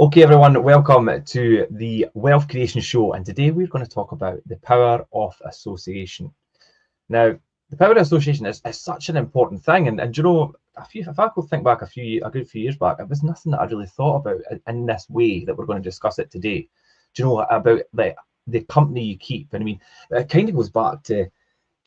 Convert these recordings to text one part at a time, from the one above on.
Okay, everyone, welcome to the Wealth Creation Show. And today we're going to talk about the power of association. Now, the power of association is such an important thing. And you know, if I could think back a good few years back, it was nothing that I really thought about in this way that we're going to discuss it today. Do you know, about the company you keep? And I mean, it kind of goes back to, do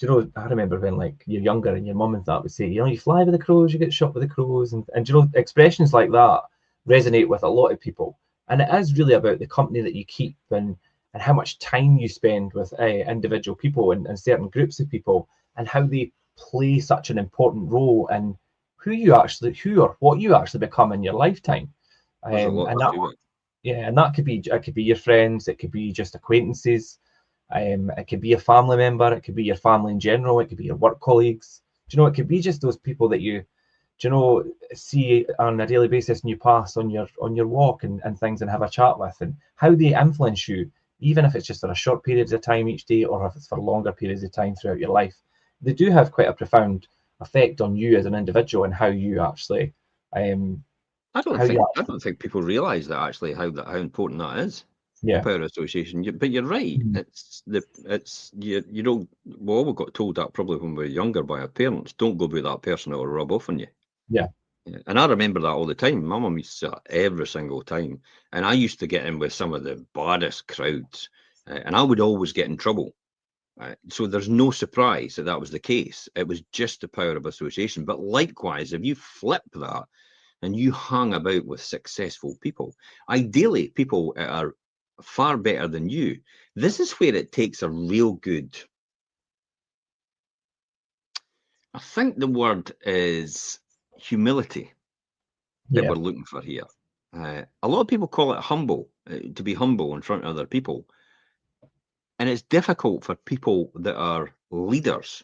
you know, I remember when like you're younger and your mum and dad would say, you know, you fly with the crows, you get shot with the crows. And you know, expressions like that resonate with a lot of people. And it is really about the company that you keep and how much time you spend with individual people and certain groups of people and how they play such an important role in who or what you actually become in your lifetime. There's a lot And to that, it. yeah, and that could be your friends, it could be just acquaintances, it could be a family member, it could be your family in general, it could be your work colleagues. Do you know, it could be just those people that you see on a daily basis and you pass on your walk and things and have a chat with, and how they influence you, even if it's just for a short periods of time each day or if it's for longer periods of time throughout your life. They do have quite a profound effect on you as an individual and how you actually I don't how you think people realise that actually how important that is. The yeah. power of association. But you're right. Mhm. You know, we all got told that probably when we were younger by our parents. Don't go with that person; it'll rub off on you. Yeah. Yeah. And I remember that all the time. My mum used to say that every single time, and I used to get in with some of the baddest crowds, and I would always get in trouble. So there's no surprise that was the case. It was just the power of association. But likewise, if you flip that and you hung about with successful people, ideally people that are far better than you, this is where it takes a real good, I think the word is humility that Yeah. we're looking for here. A lot of people call it humble, to be humble in front of other people. And it's difficult for people that are leaders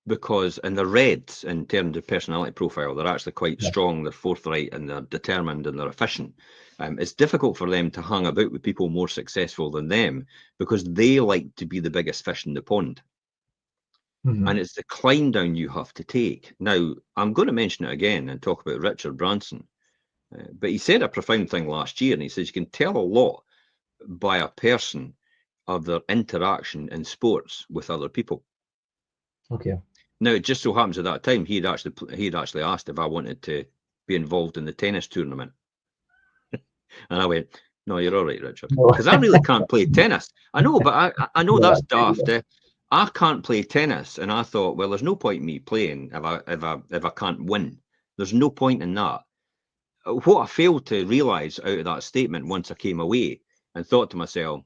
because, and they're reds in terms of personality profile, they're actually quite Yeah. strong, they're forthright, and they're determined, and they're efficient. It's difficult for them to hang about with people more successful than them because they like to be the biggest fish in the pond. Mhm. And it's the climb down you have to take. Now, I'm going to mention it again and talk about Richard Branson, but he said a profound thing last year, and he says you can tell a lot by a person of their interaction in sports with other people. Okay. Now, it just so happens at that time he'd actually asked if I wanted to be involved in the tennis tournament, and I went, "No, you're all right, Richard, No. because I really can't play tennis. I know, but I know No, that's that's great, daft. I can't play tennis, and I thought, well, there's no point in me playing if I can't win. There's no point in that. What I failed to realise out of that statement once I came away and thought to myself,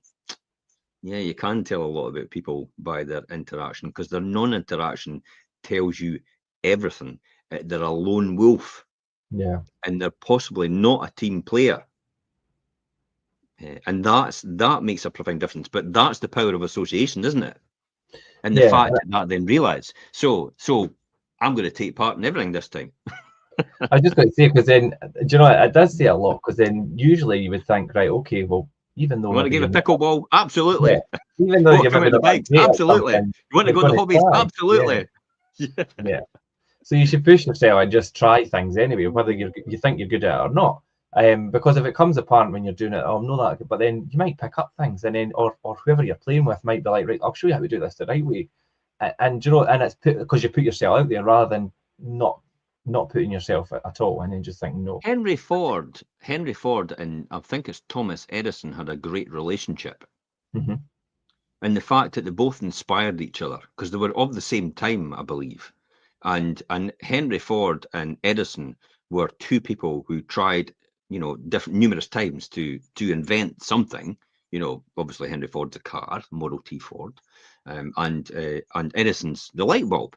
yeah, you can tell a lot about people by their interaction because their non-interaction tells you everything. They're a lone wolf yeah. and they're possibly not a team player. And that makes a profound difference. But that's the power of association, isn't it? And the Yeah. fact that then realise. So I'm going to take part in everything this time. I was just going to say, because then, do you know, it does say a lot, because then usually you would think, right, okay, well, even though You want to maybe give a you're not, pickleball? yeah, Absolutely. even though Oh, you're come maybe out the not that bikes? great at Absolutely. something, You want to you're go on going the to hobbies? try. Yeah, Absolutely. Yeah. yeah. So you should push yourself and just try things anyway, whether you think you're good at it or not. Because if it comes apart when you're doing it, oh, I'm not that good, but then you might pick up things, and then or whoever you're playing with might be like, right, I'll show you how to do this the right way, and you know, and it's because you put yourself out there rather than not putting yourself at all, and then just think no. Henry Ford, and I think it's Thomas Edison had a great relationship. Hmm. And the fact that they both inspired each other because they were of the same time, I believe. And Henry Ford and Edison were two people who tried, numerous times to invent something. Obviously Henry Ford's a car, Model T Ford, and Edison's the light bulb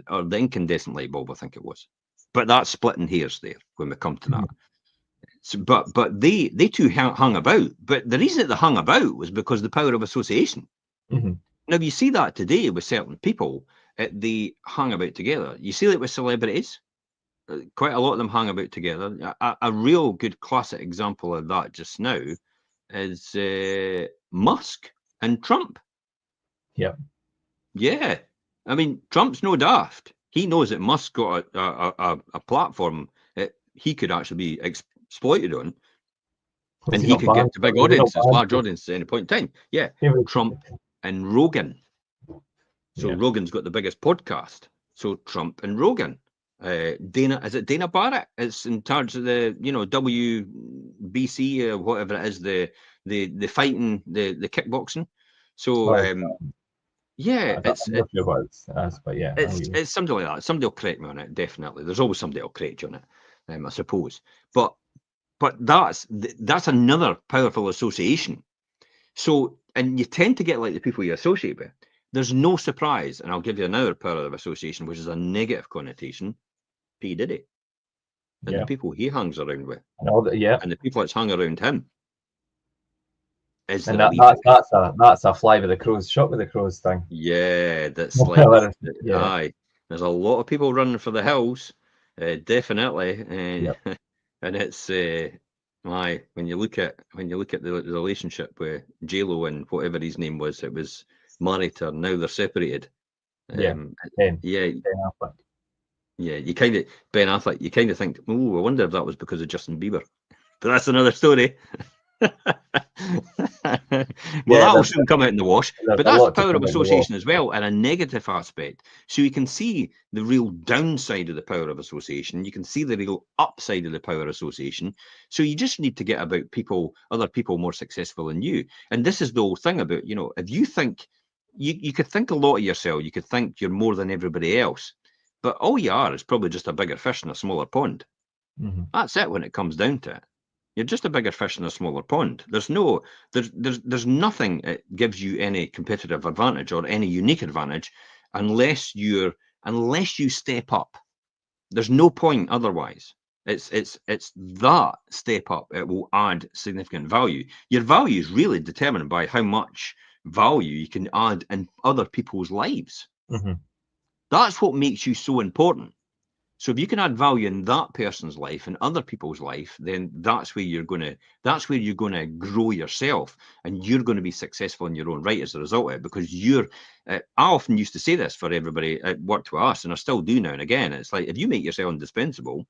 or the incandescent light bulb, I think it was. But that's splitting hairs there when we come to that. So, but they two hung about. But the reason that they hung about was because of the power of association. Hmm. Now you see that today with certain people, they hang about together. You see that with celebrities, quite a lot of them hang about together. A real good classic example of that just now is Musk and Trump. Yeah. Yeah, I mean Trump's no daft. He knows that Musk got a platform that he could actually be exploited on. Was And he he not could get banned? to big Was he not audiences, large banned? audiences at any point in time. Yeah, He was- Trump and Rogan. So Yeah. Rogan's got the biggest podcast. So Trump and Rogan. Is it Dana Barrett? It's in charge of the, WBC or whatever it is, the fighting, the kickboxing. So Oh, yeah, I'm not sure what it's as, but yeah, I know you. it's something like that. Somebody will correct me on it. Definitely, there's always somebody will correct you on it. I suppose, but that's another powerful association. So, and you tend to get like the people you associate with. There's no surprise, and I'll give you another power of association, which is a negative connotation. P Diddy and the Yeah. people he hangs around with, And all that, yeah. and the people that's hung around him. Is And there a wee bit? that's a fly with the crows, shot with the crows thing. Yeah, that's like Well, yeah. aye. There's a lot of people running for the hills, definitely, Yep. and it's aye. When you look at the relationship with JLo and whatever his name was, it was married to her. Now they're separated. Yeah. Um, Ben. yeah, Ben Affleck. yeah. You kind of Ben Affleck. You kind of think, oh, I wonder if that was because of Justin Bieber. But that's another story. Well, Yeah, that will soon come out in the wash. there's But a that's the lot to power of come in the wall. association as well, and a negative aspect. So you can see the real downside of the power of association. You can see the real upside of the power of association. So you just need to get about other people more successful than you. And this is the whole thing about, if you think you could think a lot of yourself, you could think you're more than everybody else, but all you are is probably just a bigger fish in a smaller pond. Mhm. That's it when it comes down to it. You're just a bigger fish in a smaller pond. There's nothing that gives you any competitive advantage or any unique advantage unless you step up. There's no point otherwise. It's that step up. It will add significant value. Your value is really determined by how much value you can add in other people's lives. Mhm. That's what makes you so important. So if you can add value in that person's life and other people's life, then that's where you're gonna grow yourself, and you're going to be successful in your own right as a result of it. Because I often used to say this for everybody at work with us, and I still do now and again. It's like, if you make yourself indispensable,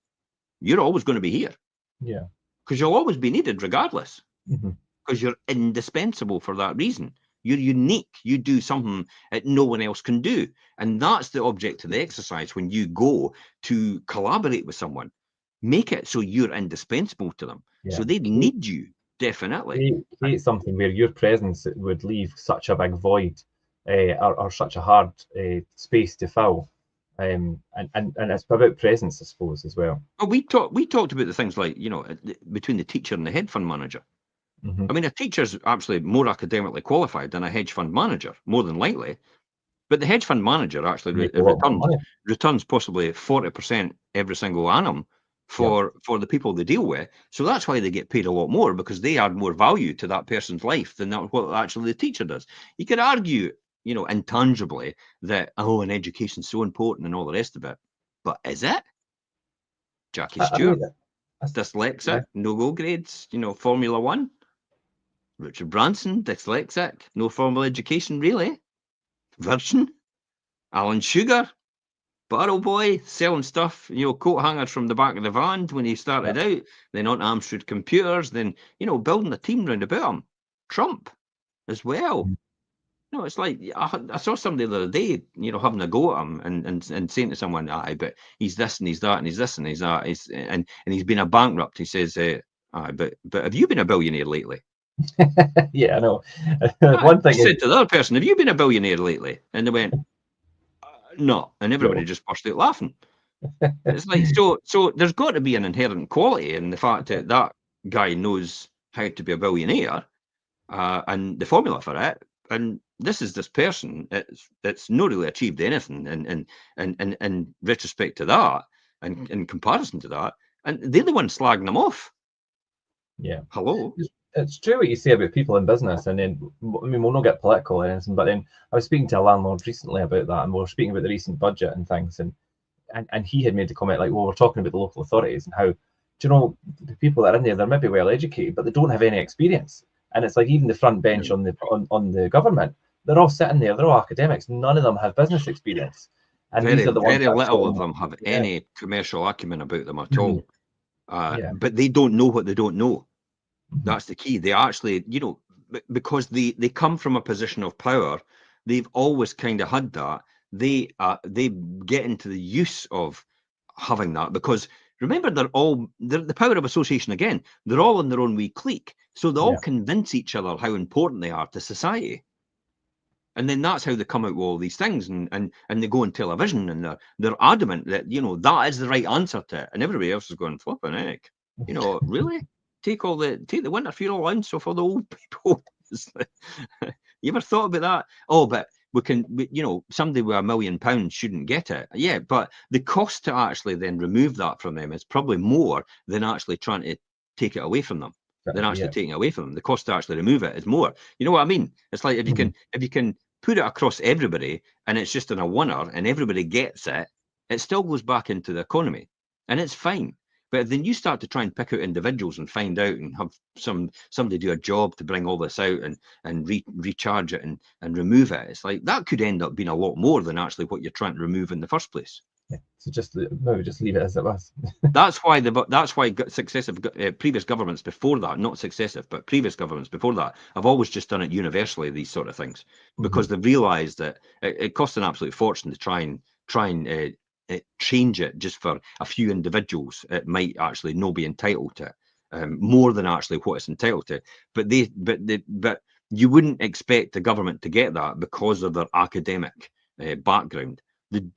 you're always going to be here Yeah. because you'll always be needed regardless. Mhm. Because you're indispensable for that reason. You're unique. You do something that no one else can do. And that's the object of the exercise when you go to collaborate with someone. Make it so you're indispensable to them. Yeah. So they need you, definitely. Create something where your presence would leave such a big void, or such a hard space to fill. And it's about presence, I suppose, as well. But we talked about the things like, between the teacher and the hedge fund manager. Mhm. I mean, a teacher's actually more academically qualified than a hedge fund manager, more than likely. But the hedge fund manager actually Make a lot more money. returns possibly 40% every single annum Yep. for the people they deal with. So that's why they get paid a lot more, because they add more value to that person's life than what actually the teacher does. You could argue, intangibly that, an education's so important and all the rest of it. But is it? Jackie I Stewart, mean, yeah. dyslexic, no-go grades, Formula One. Richard Branson, dyslexic, no formal education really. Virgin. Alan Sugar, Barrel Boy, selling stuff, coat hangers from the back of the van when he started out, then on Amstrad computers, then, building a team round about him. Trump as well. It's like, I saw somebody the other day, having a go at him and saying to someone, aye, but he's this and he's that and he's this and he's that, and he's been a bankrupt. He says, aye, but have you been a billionaire lately? Yeah, I know. One He thing is, said to the other person, have you been a billionaire lately? And they went, no. And everybody no. just burst out laughing. It's like, so there's got to be an inherent quality in the fact that that guy knows how to be a billionaire, and the formula for it. And this person. It's not really achieved anything in retrospect to that, and in comparison to that, and they're the ones slagging them off. Yeah. Hello. It's true what you say about people in business, and then I mean we'll not get political or anything, but then I was speaking to a landlord recently about that, and we were speaking about the recent budget and things, and he had made the comment like, well, we're talking about the local authorities and how, do you know, the people that are in there, they're maybe well educated, but they don't have any experience, and it's like even the front bench on the government, they're all sitting there, they're all academics, none of them have business experience, and these Very, are the ones very that little of them have any commercial acumen about them at all. Yeah. But they don't know what they don't know. That's the key. They actually, because they come from a position of power, they've always kind of had that. They get into the use of having that because remember they're the power of association again. They're all in their own wee clique, so they all Yeah. convince each other how important they are to society. And then that's how they come out with all these things, and they go on television and they're adamant that that is the right answer to it, and everybody else is going flipping heck, really take the winter fuel allowance off all the old people. You ever thought about that? Oh, but somebody with £1 million shouldn't get it. Yeah, but the cost to actually then remove that from them is probably more than actually trying to take it away from them. Than actually Yeah. taking it away from them. The cost to actually remove it is more. You know what I mean? It's like if you can put it across everybody and it's just in a winner and everybody gets it, it still goes back into the economy and it's fine. But then you start to try and pick out individuals and find out and have somebody do a job to bring all this out and recharge it and remove it. It's like that could end up being a lot more than actually what you're trying to remove in the first place. Yeah. So maybe just leave it as it was. That's why successive previous governments before that, not successive, but previous governments before that, have always just done it universally. These sort of things because they've realised that it costs an absolute fortune to try and change it just for a few individuals. It might actually not be entitled to it, more than actually what it's entitled to. But you wouldn't expect the government to get that because of their academic background.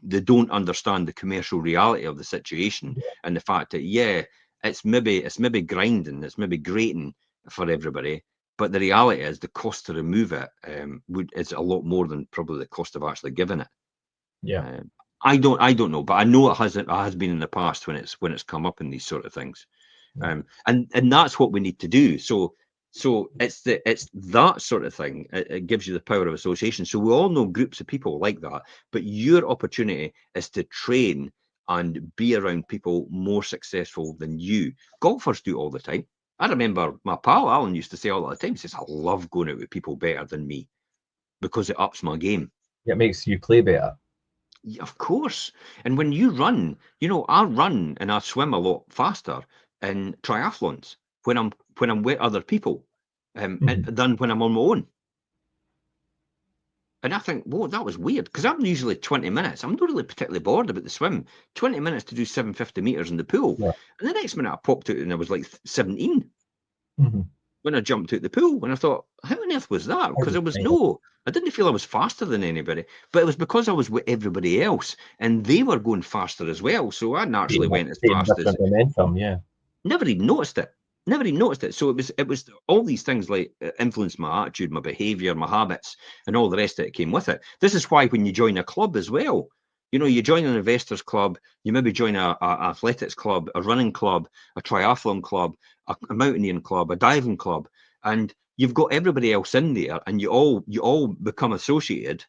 They don't understand the commercial reality of the situation and the fact that it's maybe grinding, it's maybe grating for everybody, but the reality is the cost to remove it is a lot more than probably the cost of actually giving it. Yeah. I don't know, but I know it has been in the past when it's come up in these sort of things, and that's what we need to do. So it's that sort of thing. It gives you the power of association. So we all know groups of people like that, but your opportunity is to train and be around people more successful than you. Golfers do it all the time. I remember my pal Alan used to say all the time, he says, I love going out with people better than me because it ups my game. It makes you play better. Yeah, of course. And when you run, I run and I swim a lot faster in triathlons when I'm with other people than when I'm on my own. And I think, whoa, that was weird because I'm usually 20 minutes. I'm not really particularly bored about the swim. 20 minutes to do 750 meters in the pool. Yeah. And the next minute I popped out and I was like 17 Mm-hmm. when I jumped out the pool. And I thought, how on earth was that? Because I didn't feel I was faster than anybody, but it was because I was with everybody else and they were going faster as well. So I naturally went as fast as momentum. Yeah. never even noticed it. Never even noticed it. So it was all these things like influenced my attitude, my behavior, my habits, and all the rest that came with it. This is why when you join a club as well, you join an investors club, you maybe join a athletics club, a running club, a triathlon club, a mountaineering club, a diving club, and you've got everybody else in there, and you all become associated.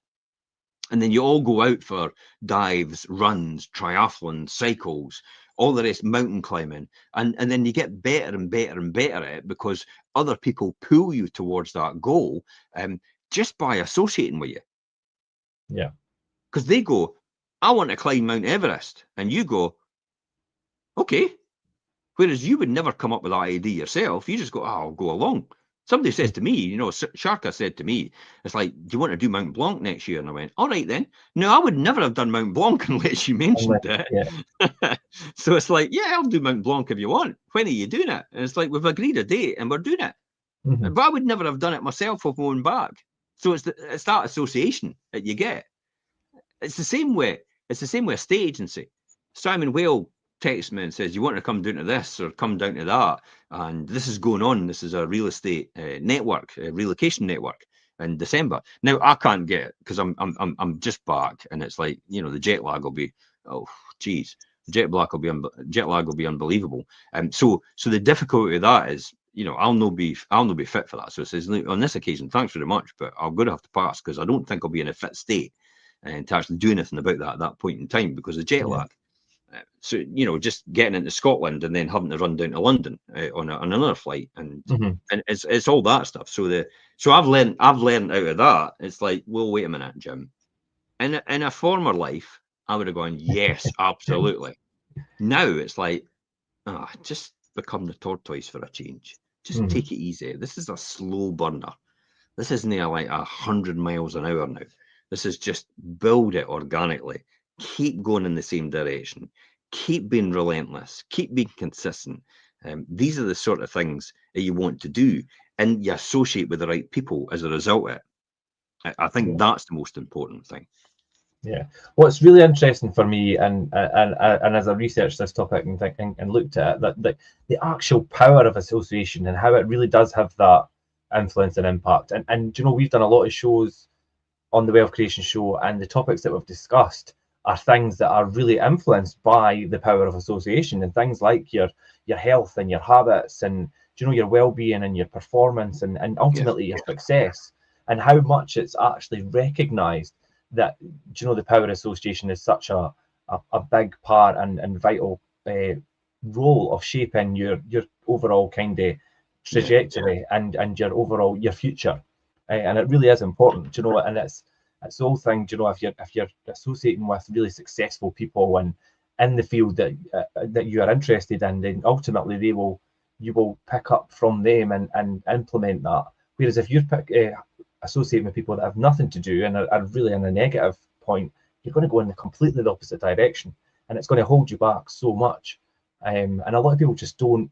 And then you all go out for dives, runs, triathlons, cycles, all the rest, mountain climbing. And then you get better and better and better at it because other people pull you towards that goal just by associating with you. Yeah. Because they go, I want to climb Mount Everest. And you go, okay. Whereas you would never come up with that idea yourself. You just go, I'll go along. Somebody says to me, Sharka said to me, it's like, do you want to do Mount Blanc next year? And I went, all right then. No, I would never have done Mount Blanc unless you mentioned it. Yeah. So it's like, yeah, I'll do Mount Blanc if you want. When are you doing it? And it's like, we've agreed a date and we're doing it. Mm-hmm. But I would never have done it myself off my own back. So it's that association that you get. It's the same way. It's the same with a state agency. Simon Whale texts me and says, you want to come down to this or come down to that, and this is going on. This is a real estate network, a relocation network in December. Now I can't get it because I'm just back, and it's like the jet lag will be jet lag will be unbelievable. So the difficulty of that is I'll not be fit for that. So it says on this occasion, thanks very much, but I'm going to have to pass because I don't think I'll be in a fit state and to actually do anything about that at that point in time because of jet lag. So just getting into Scotland and then having to run down to London on another flight, and it's all that stuff. So I've learned out of that. It's like, well, wait a minute, Jim. In a former life, I would have gone, yes, absolutely. Now it's like, just become the tortoise for a change. Just take it easy. This is a slow burner. This isn't like 100 miles an hour now. This is just build it organically. Keep going in the same direction. Keep being relentless. Keep being consistent. These are the sort of things that you want to do, and you associate with the right people as a result of it. I think that's the most important thing. Yeah, what's really interesting for me, and as I researched this topic and looked at it, that the actual power of association and how it really does have that influence and impact. And we've done a lot of shows on the Wealth Creation Show, and the topics that we've discussed are things that are really influenced by the power of association, and things like your health and your habits, and your well-being and your performance, and ultimately your success, and how much it's actually recognized that the power of association is such a big part and vital role of shaping your overall kind of trajectory and your future. And it really is important, and it's the whole thing, if you're associating with really successful people and in the field that you are interested in, then ultimately you will pick up from them and implement that. Whereas if you're associating with people that have nothing to do and are really in a negative point, you're going to go in the completely the opposite direction, and it's going to hold you back so much. And a lot of people just don't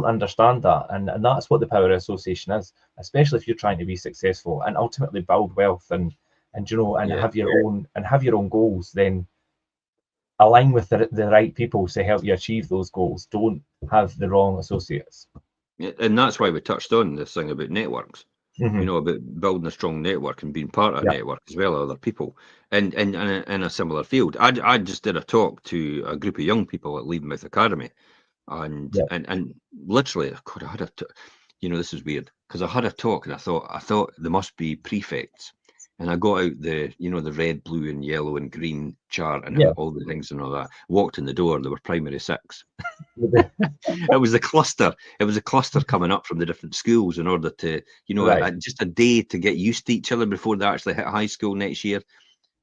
understand that, and that's what the power of association is, especially if you're trying to be successful and ultimately build wealth and have your own goals. Then align with the right people to help you achieve those goals. Don't have the wrong associates. Yeah, and that's why we touched on this thing about networks. About building a strong network and being part of a network as well as other people and in a similar field. I just did a talk to a group of young people at Leavenmouth Academy, and literally, God, I had this is weird because I had a talk and I thought there must be prefects, and I got out the the red, blue, and yellow and green chart and all the things and all that. Walked in the door, there were primary six. It was a cluster. It was a cluster coming up from the different schools in order to, just a day to get used to each other before they actually hit high school next year.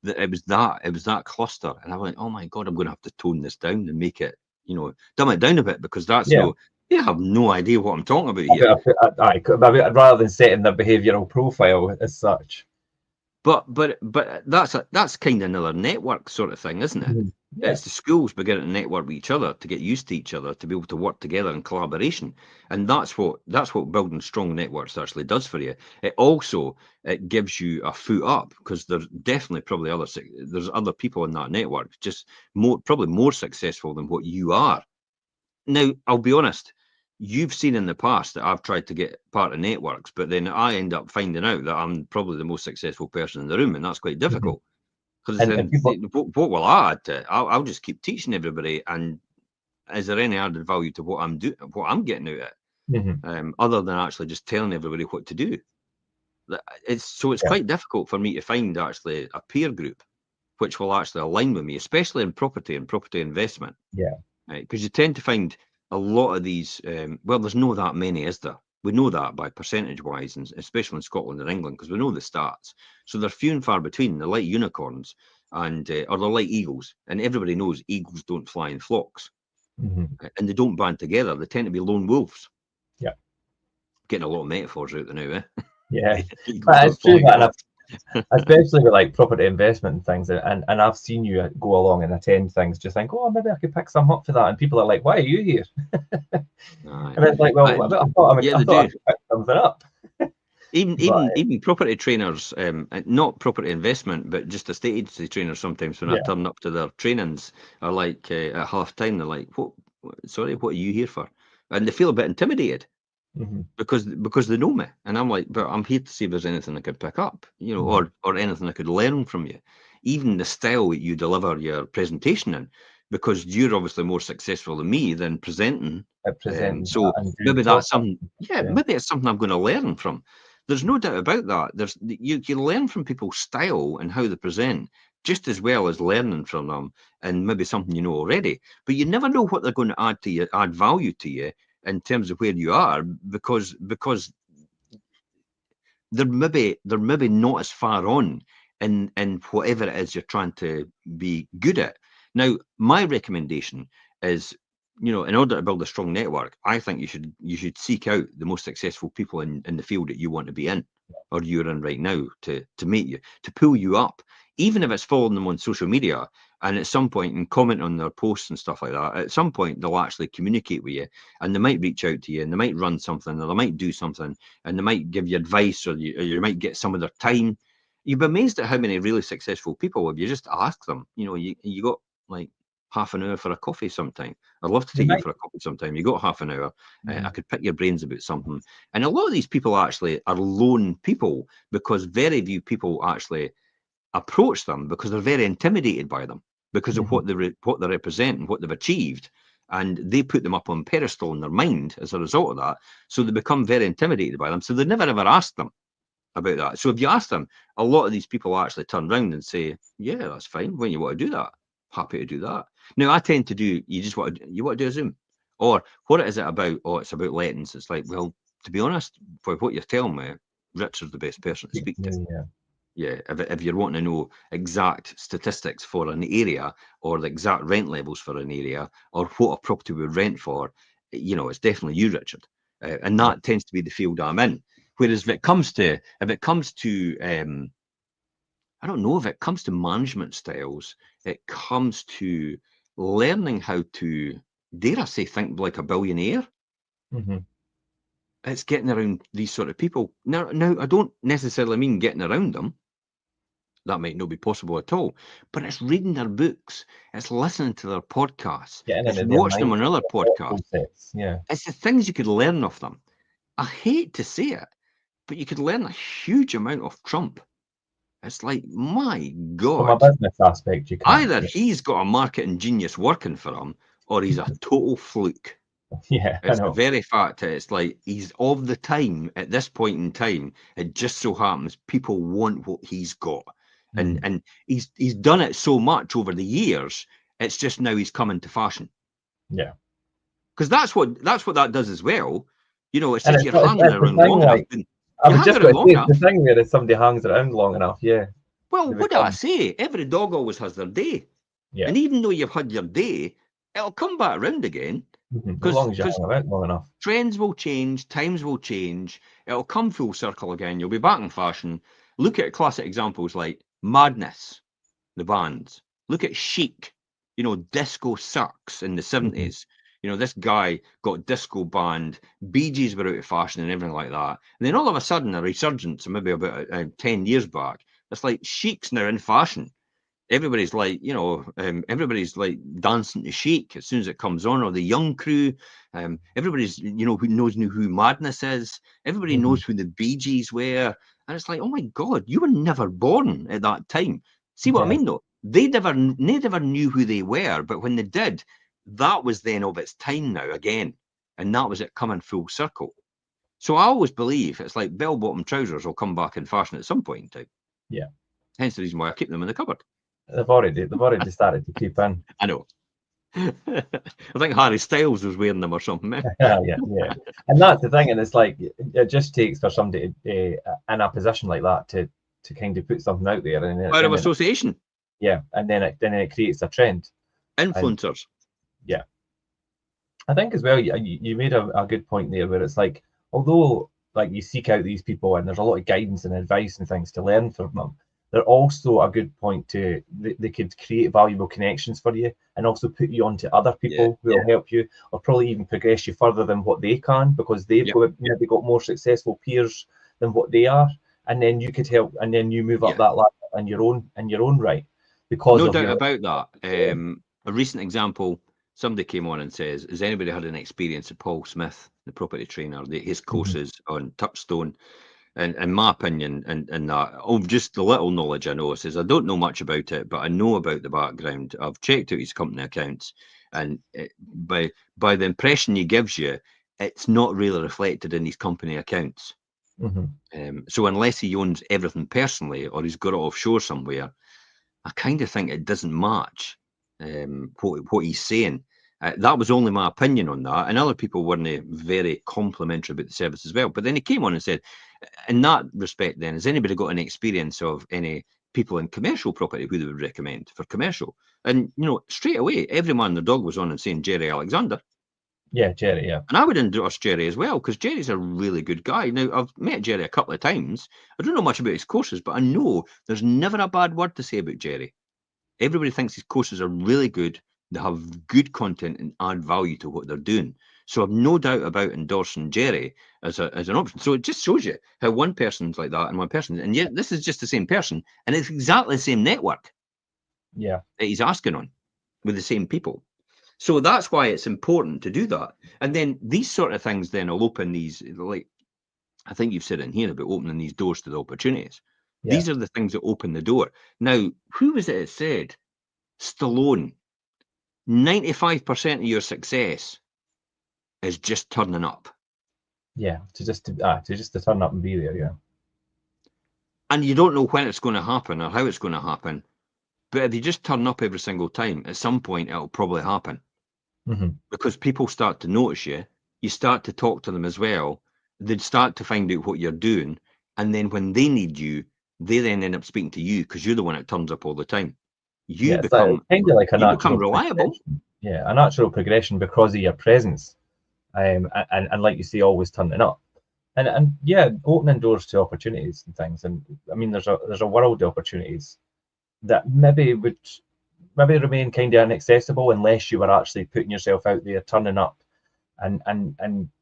It was that cluster, and I went, oh my God, I'm going to have to tone this down and make it, dumb it down a bit, because that's they have no idea what I'm talking about here. Rather than setting their behavioural profile as such. But that's kind of another network sort of thing, isn't it? Yeah. It's the schools beginning to network with each other, to get used to each other, to be able to work together in collaboration, and that's what building strong networks actually does for you. It gives you a foot up, because there's definitely probably there's other people in that network just probably more successful than what you are. Now, I'll be honest. You've seen in the past that I've tried to get part of networks, but then I end up finding out that I'm probably the most successful person in the room, and that's quite difficult. Because then, what will I add to it? I'll just keep teaching everybody, and is there any added value to what I'm doing, what I'm getting out of it, other than actually just telling everybody what to do? It's quite difficult for me to find actually a peer group which will actually align with me, especially in property and property investment. Yeah. Because you tend to find a lot of these, there's no that many, is there? We know that by percentage-wise, and especially in Scotland and England, because we know the stats. So they're few and far between. They're like unicorns, and or they're like eagles. And everybody knows eagles don't fly in flocks, and they don't band together. They tend to be lone wolves. Yeah. Getting a lot of metaphors out there now, eh? Yeah. Eagles It's true, especially with like property investment and things, and I've seen you go along and attend things, just think, oh, maybe I could pick some up for that, and people are like, why are you here? And it's like, well, I thought I could pick something up. Even property trainers, not property investment, but just estate agency trainers, sometimes when I turn up to their trainings, are like at half time, they're like, what are you here for? And they feel a bit intimidated. Because they know me, and I'm like, but I'm here to see if there's anything I could pick up, or anything I could learn from you, even the style that you deliver your presentation in, because you're obviously more successful than me than presenting. So maybe that's something. Maybe it's something I'm going to learn from. There's no doubt about that. You learn from people's style and how they present, just as well as learning from them and maybe something you know already. But you never know what they're going to add value to you in terms of where you are, because they're maybe not as far on in whatever it is you're trying to be good at. Now, my recommendation is in order to build a strong network, I think you should seek out the most successful people in the field that you want to be in, or you're in right now, to meet you, to pull you up, even if it's following them on social media, and at some point and comment on their posts and stuff like that. At some point, they'll actually communicate with you, and they might reach out to you, and they might run something, or they might do something, and they might give you advice, or you might get some of their time. You'd be amazed at how many really successful people, if you just ask them, you got like half an hour for a coffee sometime. I'd love to They take you might. for a coffee sometime. You got half an hour. I Mhm. could pick your brains about something. And a lot of these people actually are lone people, because very few people actually approach them, because they're very intimidated by them, because of Mhm. what they represent and what they've achieved. And they put them up on pedestal in their mind as a result of that. So they become very intimidated by them. So they never ever ask them about that. So if you ask them, a lot of these people actually turn around and say, "Yeah, that's fine. When you want to do that, happy to do that." Now, I tend to do. You want to do a Zoom, or what is it about? Oh, it's about lettings. It's like, well, to be honest, for what you're telling me, Richard's the best person to speak to. Yeah. Yeah, if you're wanting to know exact statistics for an area, or the exact rent levels for an area, or what a property would rent for, it's definitely you, Richard. And Yeah. that tends to be the field I'm in. Whereas if it comes to I don't know, if it comes to management styles, it comes to learning how to, dare I say, think like a billionaire. Mhm. It's getting around these sort of people. Now, I don't necessarily mean getting around them. That might not be possible at all. But it's reading their books, it's listening to their podcasts, Getting it's into their watching them mind, on other their thought podcasts. process. Yeah. It's the things you could learn of them. I hate to say it, but you could learn a huge amount of Trump. It's like, my From a God, business aspect, you can't. either he's got a marketing genius working for him, or he's a total fluke. Yeah, I It's the know. very fact that it's like he's of the time at this point in time. It just so happens people want what he's got, and Mhm. and he's done it so much over the years. It's just now he's come into fashion, Yeah. because that's what that does as well. It's And just it's, you're it's, hanging it's the around thing, long enough. like, And I you was hang just around going to long say, it's the enough. thing where if somebody hangs around long enough, yeah, Well, they what do I become, say? Every dog always has their day, yeah, and even though you've had your day, it'll come back around again, as because long as you hang around long enough. trends will change, times will change, it'll come full circle again. You'll be back in fashion. Look at classic examples like Madness, the bands. Look at Chic, disco sucks in the Mhm. 70s. This guy got disco banned, Bee Gees were out of fashion and everything like that. And then all of a sudden, a resurgence, maybe about 10 years back, it's like Chic's now in fashion. Everybody's like dancing to Chic as soon as it comes on, or the Young Crew. Everybody's, who knows who Madness is. Everybody Mhm. knows who the Bee Gees were. And it's like, oh my God, you were never born at that time. See what I Yeah. mean, though? They never knew who they were, but when they did, that was then of its time now again. And that was it coming full circle. So I always believe it's like bell-bottom trousers will come back in fashion at some point in time. Yeah. Hence the reason why I keep them in the cupboard. They've already started to creep in. I know. I think Harry Styles was wearing them or something. Eh? Yeah, yeah. And that's the thing, and it's like it just takes for somebody in a position like that to kind of put something out there, and Power of then it, association. yeah, and then it creates a trend. And Influencers. yeah, I think as well, you made a good point there, where it's like, although like you seek out these people and there's a lot of guidance and advice and things to learn from them, they're also a good point to they could create valuable connections for you and also put you on to other Yeah. people who will help you or probably even progress you further than what they can because they've Yep. maybe got more successful peers than what they are, and then you could help and then you move up Yeah. that ladder in your own right because No of doubt your about that. yeah. A recent example, somebody came on and says, has anybody had an experience of Paul Smith, the property trainer, his Mhm. courses on Touchstone? And in my opinion, and that, of just the little knowledge I know, says I don't know much about it, but I know about the background. I've checked out his company accounts, and by the impression he gives you, it's not really reflected in his company accounts. Mhm. So unless he owns everything personally or he's got it offshore somewhere, I kind of think it doesn't match what he's saying. That was only my opinion on that, and other people weren't very complimentary about the service as well. But then he came on and said, in that respect, then, has anybody got any experience of any people in commercial property who they would recommend for commercial. And, straight away, every man and their dog was on and saying Jerry Alexander. Yeah, Jerry, yeah. And I would endorse Jerry as well, because Jerry's a really good guy. Now, I've met Jerry a couple of times. I don't know much about his courses, but I know there's never a bad word to say about Jerry. Everybody thinks his courses are really good. They have good content and add value to what they're doing. So I've no doubt about endorsing Jerry as an option. So it just shows you how one person's like that and one person, and yet this is just the same person, and it's exactly the same network that he's asking on with the same people. So that's why it's important to do that. And then these sort of things then will open these, like I think you've said in here about opening these doors to the opportunities. Yeah. These are the things that open the door. Now, who was it that said? Stallone. 95% of your success is just turning up. Yeah, to just to turn up and be there, yeah. And you don't know when it's going to happen or how it's going to happen. But if you just turn up every single time, at some point it'll probably happen. Because people start to notice you. You start to talk to them as well. They'd start to find out what you're doing. And then when they need you, they then end up speaking to you because you're the one that turns up all the time. You become kind of like a natural reliable. Yeah, a natural progression because of your presence. And like you say, always turning up. And yeah, opening doors to opportunities and things. And I mean, there's a world of opportunities that maybe remain kind of inaccessible unless you were actually putting yourself out there, turning up, and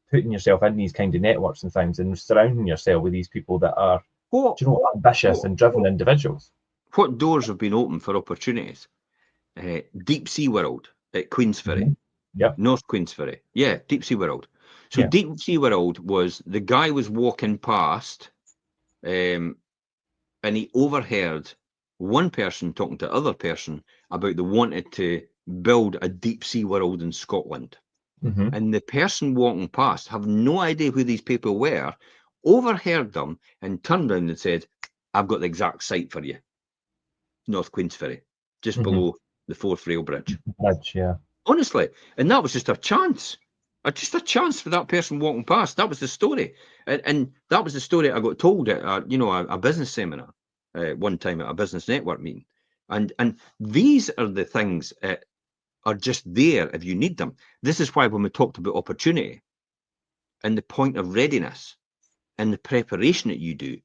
putting yourself in these kind of networks and things, and surrounding yourself with these people that are, ambitious and driven individuals. What doors have been opened for opportunities? Deep Sea World at Queensferry. Yep. North Queensferry. Yeah, Deep Sea World. So Yeah. Deep Sea World was, the guy was walking past, and he overheard one person talking to other person about they wanted to build a deep sea world in Scotland. And the person walking past, have no idea who these people were, overheard them and turned around and said, I've got the exact site for you. North Queensferry, just below the Forth Rail Bridge. Yeah. Honestly. And that was just a chance. Just a chance for that person walking past. That was the story. And that was the story I got told at a business seminar one time at a business network meeting. And these are the things that are just there if you need them. This is why when we talked about opportunity and the point of readiness and the preparation that you do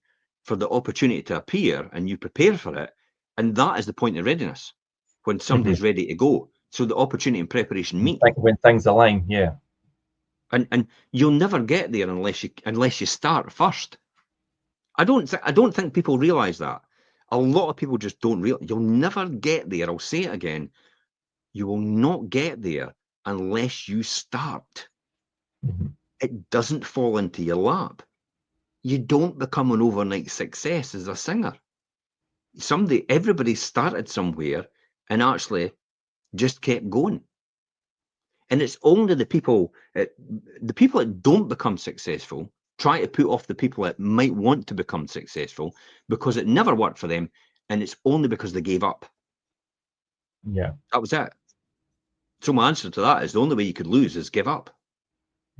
for the opportunity to appear, and you prepare for it, and that is the point of readiness when somebody's ready to go. So the opportunity and preparation meet. Like when things align, yeah. And you'll never get there unless you start first. I don't think people realize that. A lot of people just don't realize. You'll never get there. I'll say it again. You will not get there unless you start. It doesn't fall into your lap. You don't become an overnight success as a singer. Everybody started somewhere and actually just kept going. And it's only the people that don't become successful try to put off the people that might want to become successful because it never worked for them, and it's only because they gave up. Yeah. That was it. So my answer to that is the only way you could lose is give up.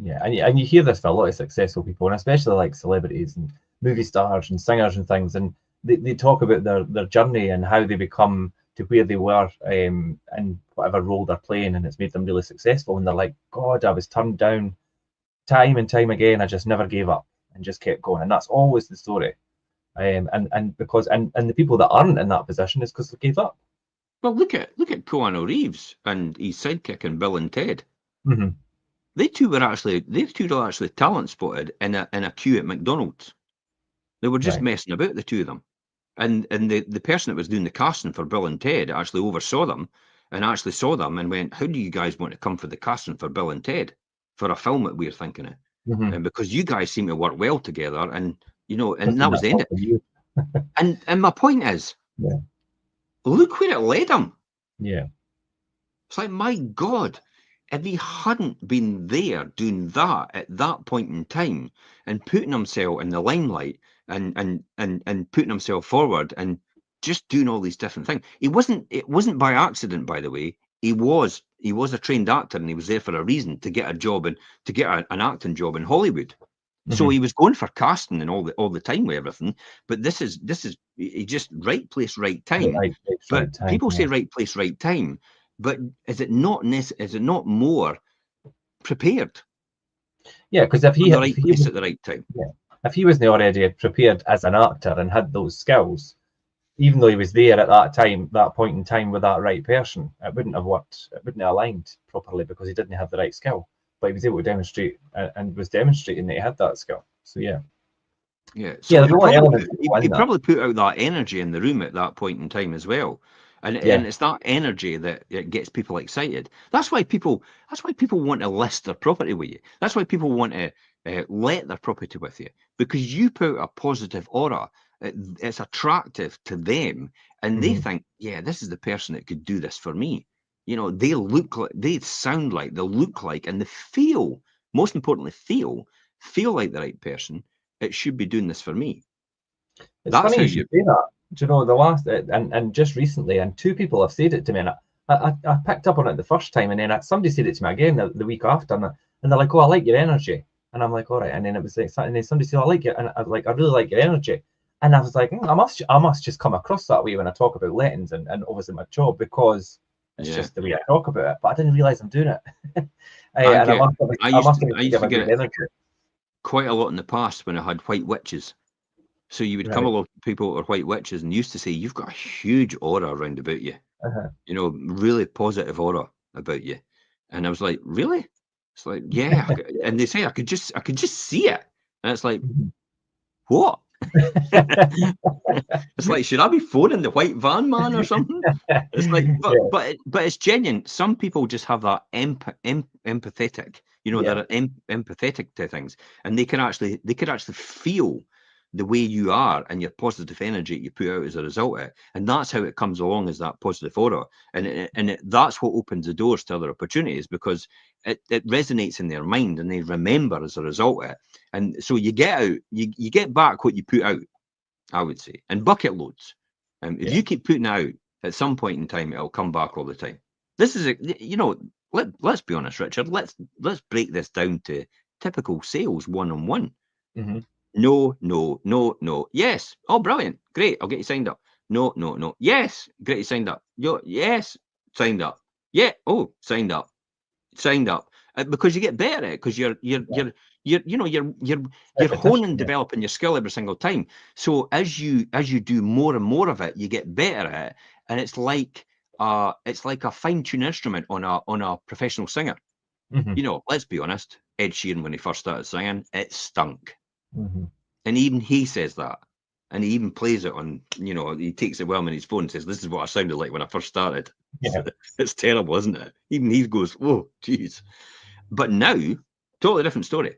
Yeah, and you hear this for a lot of successful people, and especially like celebrities and movie stars and singers and things, and they talk about their journey and how they become to where they were in whatever role they're playing, and it's made them really successful. And they're like, God, I was turned down time and time again. I just never gave up and just kept going, and that's always the story. And the people that aren't in that position is because they gave up. Well, look at Keanu Reeves and his sidekick in Bill and Ted. They two were actually talent spotted in a queue at McDonald's. They were just messing about, the two of them. And the person that was doing the casting for Bill and Ted actually oversaw them and actually saw them and went, how do you guys want to come for the casting for Bill and Ted for a film that we're thinking of? And because you guys seem to work well together, and and that was the end of it. And my point is, look where it led him. Yeah. It's like, my God, if he hadn't been there doing that at that point in time and putting himself in the limelight and putting himself forward and just doing all these different things, it wasn't by accident, by the way. He was a trained actor, and he was there for a reason, to get a job and to get an acting job in Hollywood. So he was going for casting and all the time with everything. But this is he just right place, right time. Right place, But right time. people say right place, right time. But is it not more prepared Yeah, because if on he the if right he place was at the right time? yeah, if he wasn't already prepared as an actor and had those skills, even though he was there at that point in time with that right person, it wouldn't have worked. It wouldn't have aligned properly because he didn't have the right skill. But he was able to demonstrate and was demonstrating that he had that skill. So yeah, Yeah, yeah, so there's a lot of elements he in that. probably put out that energy in the room at that point in time as well, and Yeah. it's that energy that gets people excited. That's why people want to list their property with you. That's why people want to let their property with you, because you put a positive aura. It's attractive to them, and they Hmm. think, yeah, this is the person that could do this for me. You know, they look like, they sound like, they look like, and they feel. Most importantly, feel like the right person. It should be doing this for me. It's That's funny how you you. should say that. Do you know the last and just recently, and two people have said it to me, and I picked up on it the first time, and then somebody said it to me again the week after, and they're like, "Oh, I like your energy," and I'm like, "All right," and then it was like, and then somebody said, "I like it," and I was like, "I really like your energy," and I was like, I must just come across that way when I talk about lettings and obviously my job because it's Yeah, just the way I talk about it, but I didn't realize I'm doing it, I and get. I must I think used of to a get good it energy, quite a lot in the past when I had white witches. So you would come right? along to people that are white witches and used to say, "You've got a huge aura around about you. Uh-huh. You know, really positive aura about you." And I was like, "Really?" It's like, "Yeah." And they say I could just see it, and it's like, what? It's like, should I be phoning the white van man or something? It's like, Yeah, but it's genuine. Some people just have that empathetic. You know, yeah, they're empathetic to things, and they could actually feel the way you are and your positive energy you put out as a result of it, and that's how it comes along as that positive aura, that's what opens the doors to other opportunities because it resonates in their mind and they remember as a result of it, and so you get out, you get back what you put out. I would say, and bucket loads. If yeah. you keep putting it out, at some point in time, it'll come back all the time. This is you know, let's be honest, Richard. Let's break this down to typical sales one-on-one. Hmm. No, no, no, no. Yes. Oh, brilliant. Great. I'll get you signed up. No, no, no. Yes. Great. You signed up. Yes. Signed up. Yeah. Oh, signed up because you get better at it because you're Repetition. honing, Yeah. developing your skill every single time. So as you do more and more of it, you get better at it, and it's like a fine-tuned instrument on a professional singer. Hmm. You know, let's be honest. Ed Sheeran, when he first started singing, it stunk, Hmm. and even he says that. And he even plays it on, you know, he takes it well on his phone and says, "This is what I sounded like when I first started." Yeah. It's terrible, isn't it? Even he goes, "Oh, geez." But now, totally different story.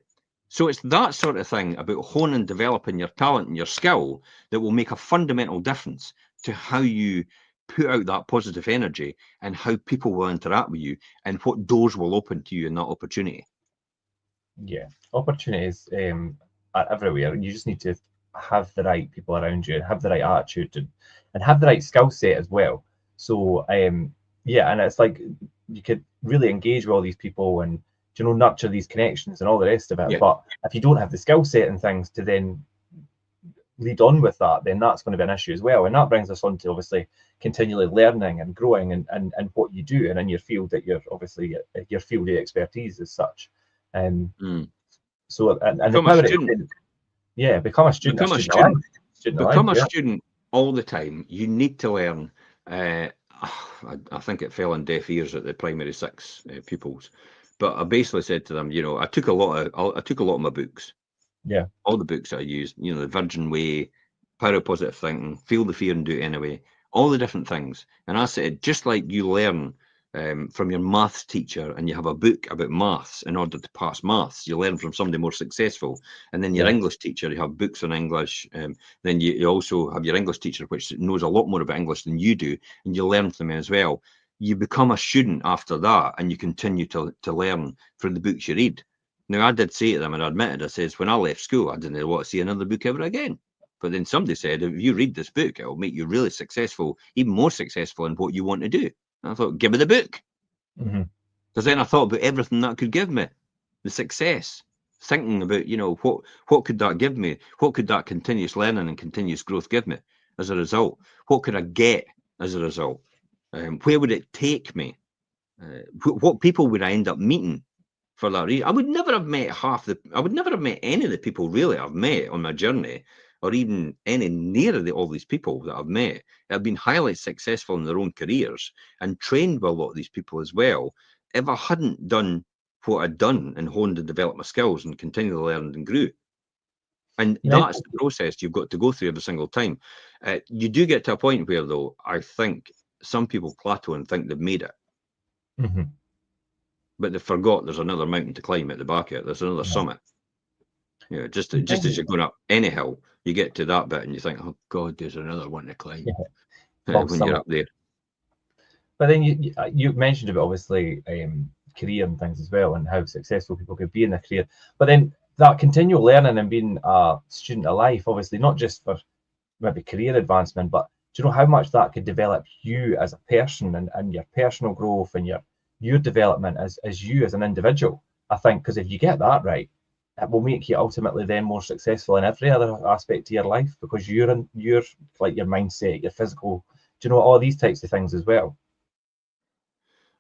So it's that sort of thing about honing, developing your talent and your skill that will make a fundamental difference to how you put out that positive energy and how people will interact with you and what doors will open to you in that opportunity. Yeah. Opportunities are everywhere. You just need to have the right people around you and have the right attitude and have the right skill set as well. So yeah, and it's like you could really engage with all these people and nurture these connections and all the rest of it. Yeah. But if you don't have the skill set and things to then lead on with that, then that's going to be an issue as well. And that brings us on to obviously continually learning and growing and what you do and in your field that you're obviously your field of expertise as such. Um, Mm. so and the Become a power of student. yeah, become a Become a student of life, student. student of life. Become a Yeah, student all the time. You need to learn. I think it fell on deaf ears at the primary six pupils, but I basically said to them, you know, I took a lot of my books, yeah, all the books I used, you know, the Virgin Way, Power of Positive Thinking, Feel the Fear and Do It Anyway, all the different things. And I said, just like you learn from your maths teacher and you have a book about maths in order to pass maths, you learn from somebody more successful. And then your yeah. English teacher, you have books on English. Then you also have your English teacher, which knows a lot more about English than you do, and you learn from them as well. You become a student after that, and you continue to learn from the books you read. Now, I did say to them, and I admitted, I says, when I left school, I didn't want to see another book ever again. But then somebody said, if you read this book, it will make you really successful, even more successful in what you want to do. And I thought, give me the book. Hmm. Because then I thought about everything that could give me the success. thinking about, what could that give me? What could that continuous learning and continuous growth give me as a result? What could I get as a result? Where would it take me? What people would I end up meeting for that reason? I would never have met I would never have met any of the people really I've met on my journey, or even any near all these people that I've met that have been highly successful in their own careers and trained with a lot of these people as well. If I hadn't done what I'd done and honed and developed my skills and continued to learn and grew. And that's the process you've got to go through every single time. You do get to a point where, though, I think some people plateau and think they've made it. Mm-hmm. But they forgot there's another mountain to climb at the back of it. There's another summit. Just as you're going up any hill, you get to that bit and you think, oh God, there's another one to climb when you're up there. But then you mentioned about obviously career and things as well, and how successful people could be in their career. But then that continual learning and being a student of life, obviously not just for maybe career advancement, but do you know how much that could develop you as a person and your personal growth and your development as you as an individual? I think because if you get that right, it will make you ultimately then more successful in every other aspect of your life, because you're like your mindset, your physical, do you know, all these types of things as well.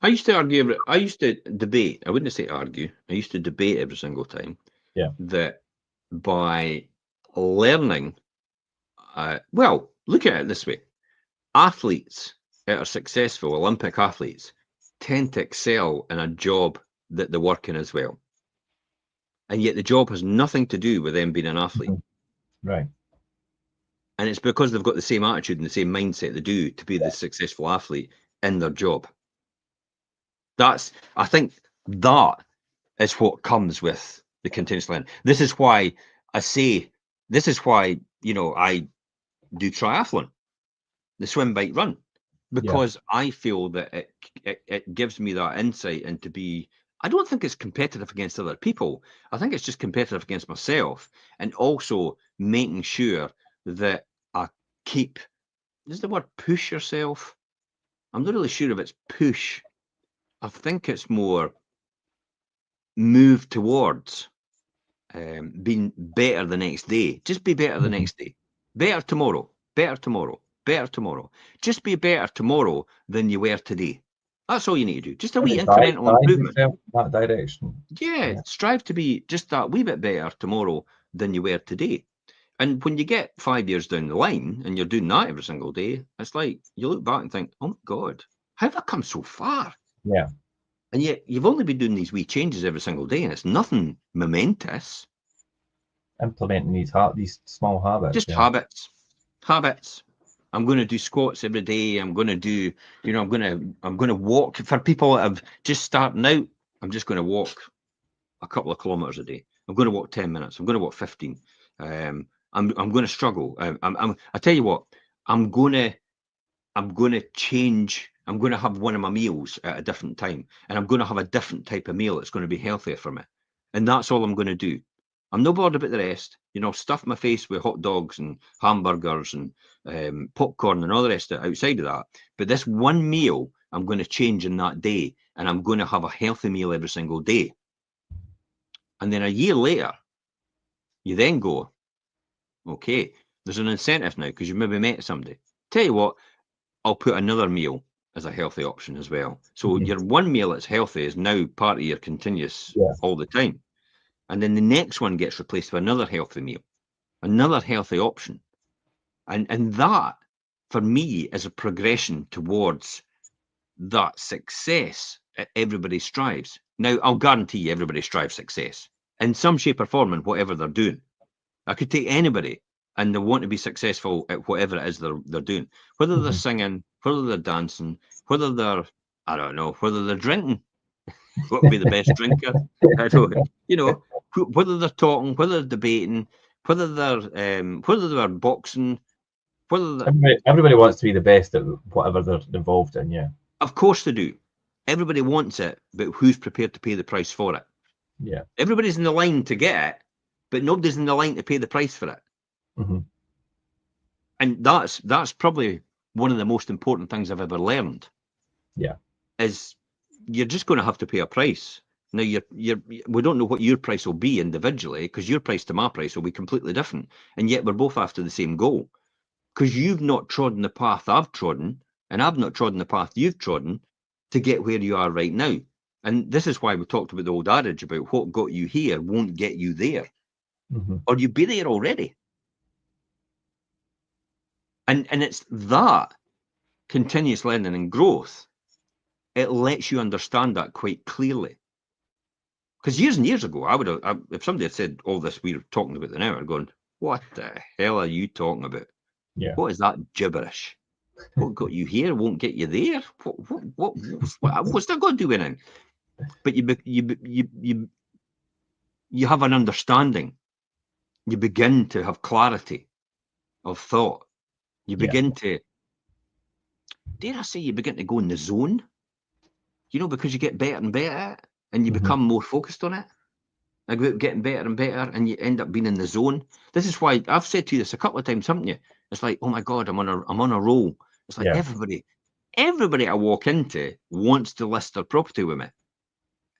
I used to debate. I wouldn't say argue. I used to debate every single time. Yeah. That by learning, well, look at it this way: athletes that are successful, Olympic athletes, tend to excel in a job that they work in as well. And yet the job has nothing to do with them being an athlete. Mm-hmm. Right. And it's because they've got the same attitude and the same mindset they do to be the successful athlete in their job. I think that is what comes with the continuous learning. This is why I do triathlon, the swim, bike, run, because I feel that it gives me that insight into I don't think it's competitive against other people. I think it's just competitive against myself, and also making sure that I keep, is the word push yourself? I'm not really sure if it's push. I think it's more move towards being better the next day. Just be better the next day. Better tomorrow. Better tomorrow. Better tomorrow. Just be better tomorrow than you were today. That's all you need to do. Just a wee incremental improvement. That direction. Yeah, strive to be just that wee bit better tomorrow than you were today. And when you get 5 years down the line and you're doing that every single day, it's like you look back and think, oh my God, how have I come so far? Yeah. And yet you've only been doing these wee changes every single day, and it's nothing momentous. Implementing these small habits. Just habits. I'm going to do squats every day. I'm going to do, I'm going to walk. For people that have just starting out, I'm just going to walk a couple of kilometers a day. I'm going to walk 10 minutes. I'm going to walk 15. I'm going to struggle. I tell you what, I'm going to change. I'm going to have one of my meals at a different time, and I'm going to have a different type of meal that's going to be healthier for me. And that's all I'm going to do. I'm no bothered about the rest. Stuff my face with hot dogs and hamburgers and popcorn and all the rest of it outside of that. But this one meal, I'm going to change in that day, and I'm going to have a healthy meal every single day. And then a year later, you then go, okay, there's an incentive now because you maybe met somebody. Tell you what, I'll put another meal as a healthy option as well. So your one meal that's healthy is now part of your continuous all the time. And then the next one gets replaced with another healthy meal, another healthy option. And that, for me, is a progression towards that success everybody strives. Now, I'll guarantee you everybody strives success in some shape or form in whatever they're doing. I could take anybody and they want to be successful at whatever it is they're doing, whether they're singing, whether they're dancing, whether they're, I don't know, whether they're drinking. What would be the best drinker? I don't, whether they're talking, whether they're debating, whether they're boxing, everybody wants to be the best at whatever they're involved in. Yeah. Of course they do. Everybody wants it, but who's prepared to pay the price for it? Yeah. Everybody's in the line to get it, but nobody's in the line to pay the price for it. And that's probably one of the most important things I've ever learned. Yeah. Is you're just going to have to pay a price Now, we don't know what your price will be individually, because your price to my price will be completely different. And yet we're both after the same goal. Because you've not trodden the path I've trodden, and I've not trodden the path you've trodden to get where you are right now. And this is why we talked about the old adage about what got you here won't get you there. Or you'd be there already. And it's that continuous learning and growth, it lets you understand that quite clearly. Because years and years ago, I would have, if somebody had said all this we're talking about an hour, going, what the hell are you talking about? Yeah. What is that gibberish? What got you here won't get you there. What's that got to do with it? But you have an understanding. You begin to have clarity of thought. You begin to, dare I say, you begin to go in the zone. You know, because you get better and better at it, and you become more focused on it. Like getting better and better, and you end up being in the zone. This is why I've said to you this a couple of times, haven't you? It's like, oh my God, I'm on a roll. It's like everybody I walk into wants to list their property with me.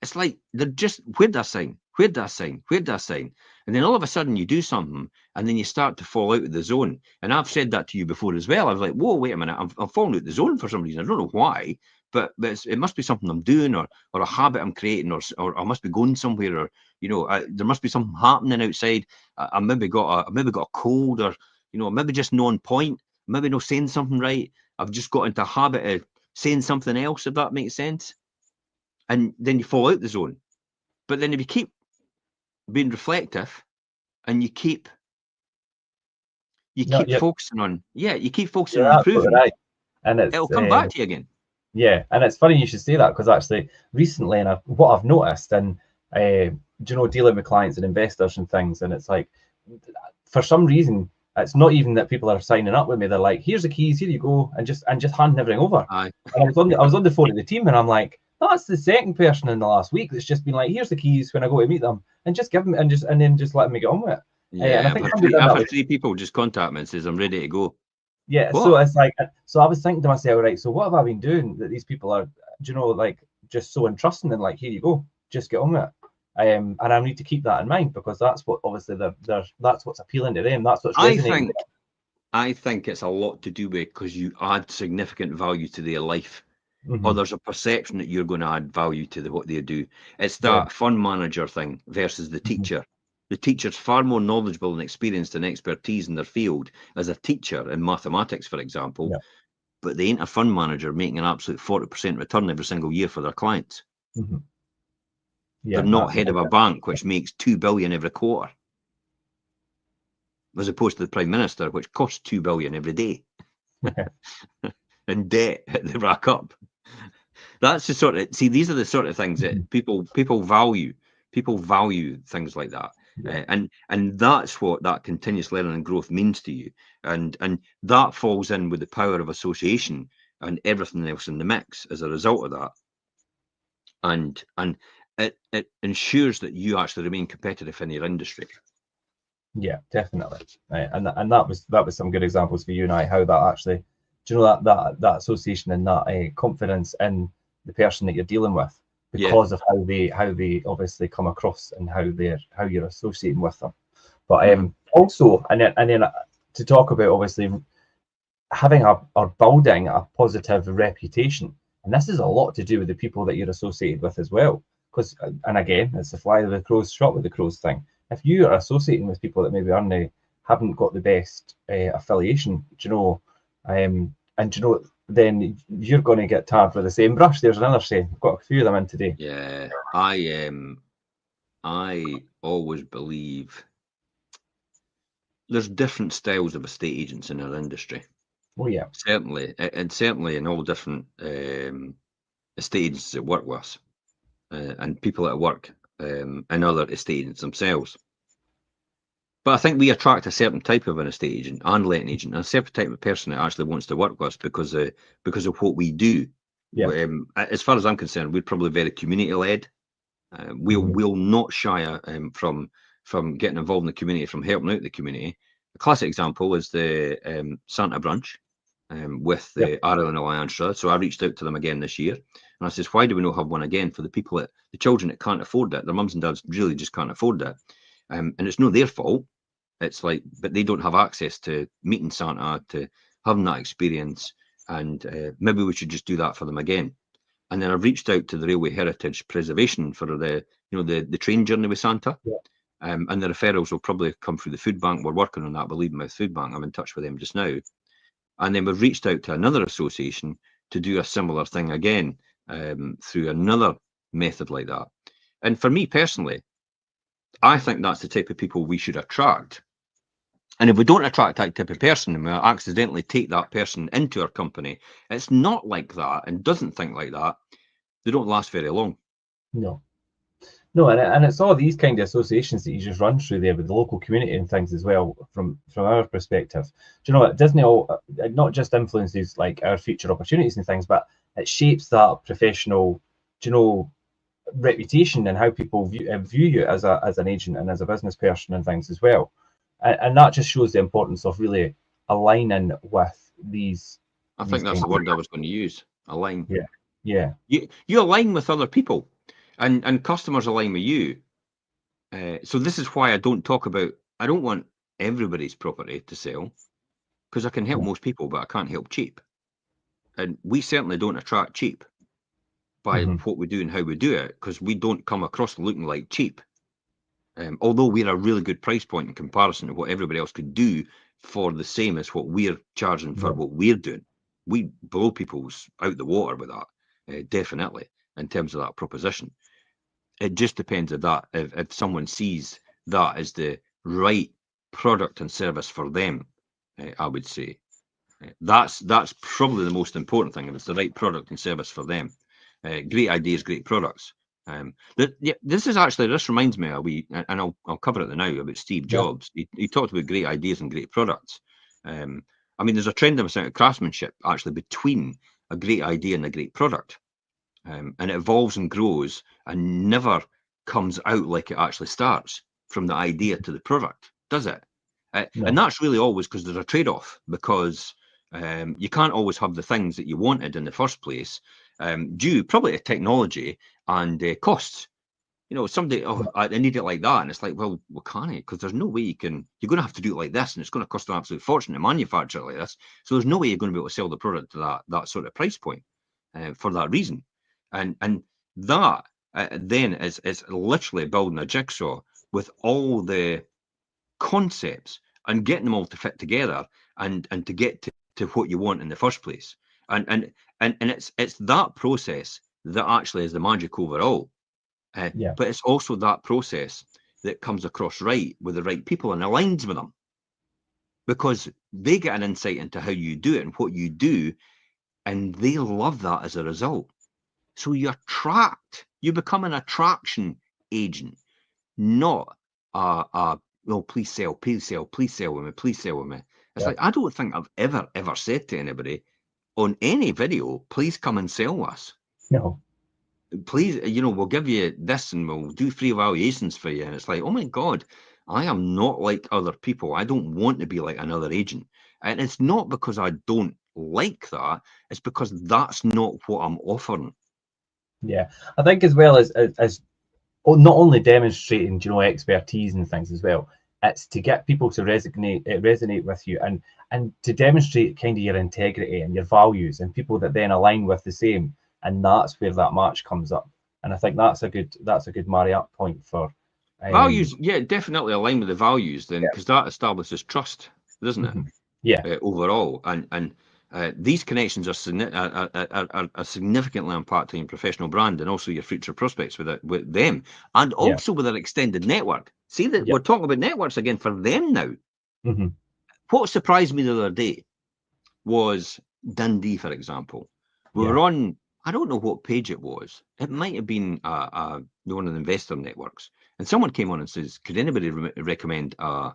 It's like they're just, where'd I sign? Where'd I sign? Where'd I sign? And then all of a sudden you do something, and then you start to fall out of the zone. And I've said that to you before as well. I was like, whoa, wait a minute, I'm falling out of the zone for some reason. I don't know why, but it must be something I'm doing, or a habit I'm creating, or I must be going somewhere, or there must be something happening outside. I maybe got a cold, or maybe just not on point, maybe not saying something right. I've just got into a habit of saying something else, if that makes sense. And then you fall out the zone. But then if you keep being reflective, and you keep focusing on improving, right. And it'll come back to you again. Yeah, and it's funny you should say that, because actually recently, and what I've noticed, and dealing with clients and investors and things, and it's like, for some reason, it's not even that people are signing up with me. They're like, "Here's the keys, here you go," and just handing everything over. Aye. And I was on the phone to the team, and I'm like, that's the second person in the last week that's just been like, "Here's the keys," when I go to meet them, and just give them, and then just let me get on with it. Yeah, and I think I've had three people just contact me and says I'm ready to go. Yeah, what? So it's like, so I was thinking to myself, right, so what have I been doing that these people are, like, just so entrusting, and like, here you go, just get on with it. And I need to keep that in mind, because that's what obviously that's what's appealing to them. That's what's resonating. I think it's a lot to do with because you add significant value to their life, or there's a perception that you're going to add value to what they do. It's that fund manager thing versus the teacher. The teacher's far more knowledgeable and experienced and expertise in their field as a teacher in mathematics, for example, but they ain't a fund manager making an absolute 40% return every single year for their clients. They're not head of a bank which makes 2 billion every quarter, as opposed to the Prime Minister, which costs 2 billion every day in debt that they rack up. That's the sort of, these are the sort of things that people value. People value things like that. And that's what that continuous learning and growth means to you. And that falls in with the power of association and everything else in the mix as a result of that. And it ensures that you actually remain competitive in your industry. Yeah, definitely. And that was some good examples for you and I, how that actually, that association and that confidence in the person that you're dealing with, because of how they obviously come across and how you're associating with them. But also, and then to talk about obviously having or building a positive reputation, and this is a lot to do with the people that you're associated with as well. Because, and again, it's the fly with the crows, shot with the crows thing. If you are associating with people that maybe haven't got the best affiliation, then you're going to get tarred with the same brush. There's another saying. I've got a few of them in today. Yeah, I always believe there's different styles of estate agents in our industry. Oh yeah, certainly in all different estate agents that work with us, and people that work in other estate agents themselves. But I think we attract a certain type of an estate agent and letting agent, and a certain type of person that actually wants to work with us because of what we do. Yeah. As far as I'm concerned, we're probably very community led. We'll not shy from getting involved in the community, from helping out the community. A classic example is the Santa brunch with the Ireland Alliance Trust. So I reached out to them again this year. And I says, why do we not have one again for the people that, the children that can't afford it? Their mums and dads really just can't afford it. And it's not their fault. It's like, but they don't have access to meeting Santa, to having that experience. And maybe we should just do that for them again. And then I've reached out to the Railway Heritage Preservation for the, the train journey with Santa. Yeah. And the referrals will probably come through the food bank. We're working on that, believe me, with food bank. I'm in touch with them just now. And then we've reached out to another association to do a similar thing again, through another method like that. And for me personally, I think that's the type of people we should attract. And if we don't attract that type of person and we accidentally take that person into our company, it's not like that and doesn't think like that, they don't last very long. No. No, and it's all these kind of associations that you just run through there with the local community and things as well, from our perspective. Do you know what? Disney not just influences like our future opportunities and things, but it shapes that professional, reputation and how people view you as an agent and as a business person and things as well. And that just shows the importance of really aligning with these. I think that's the word I was going to use. Align. Yeah. Yeah. You align with other people, and customers align with you. So this is why I don't want everybody's property to sell, because I can help most people, but I can't help cheap. And we certainly don't attract cheap by what we do and how we do it, because we don't come across looking like cheap. Although we're a really good price point in comparison to what everybody else could do for the same as what we're charging for what we're doing. We blow people's out the water with that, definitely, in terms of that proposition. It just depends if someone sees that as the right product and service for them, I would say. That's probably the most important thing, if it's the right product and service for them. Great ideas, great products. This reminds me and I'll cover it now, about Steve Jobs. He talked about great ideas and great products. I mean, there's a tremendous amount of craftsmanship actually between a great idea and a great product. And it evolves and grows and never comes out like it actually starts from the idea to the product, does it? No. And that's really always because there's a trade-off, because you can't always have the things that you wanted in the first place, due probably to technology and costs. Somebody, I need it like that. And it's like, well, can it? Because there's no way you're going to have to do it like this. And it's going to cost an absolute fortune to manufacture it like this. So there's no way you're going to be able to sell the product to that sort of price point, for that reason. And that then is literally building a jigsaw with all the concepts and getting them all to fit together and to get to what you want in the first place. And it's that process that actually is the magic overall. But it's also that process that comes across right with the right people and aligns with them, because they get an insight into how you do it and what you do, and they love that as a result. So you become an attraction agent, not please sell with me, please sell with me. It's like, I don't think I've ever said to anybody on any video, please come and sell us. No. Please, we'll give you this and we'll do free evaluations for you. And it's like, oh my God, I am not like other people. I don't want to be like another agent. And it's not because I don't like that. It's because that's not what I'm offering. Yeah, I think as well as not only demonstrating, expertise and things as well, it's to get people to resonate with you and to demonstrate kind of your integrity and your values, and people that then align with the same. And that's where that match comes up. And I think that's a good marry up point for values. Yeah, definitely align with the values then, because that establishes trust, doesn't it? Yeah. Overall, and these connections are significantly impacting your professional brand and also your future prospects with them, and also with an extended network. See that we're talking about networks again for them now. What surprised me the other day was Dundee, for example. We were on, I don't know what page it was. It might have been one of the investor networks. And someone came on and says, could anybody recommend a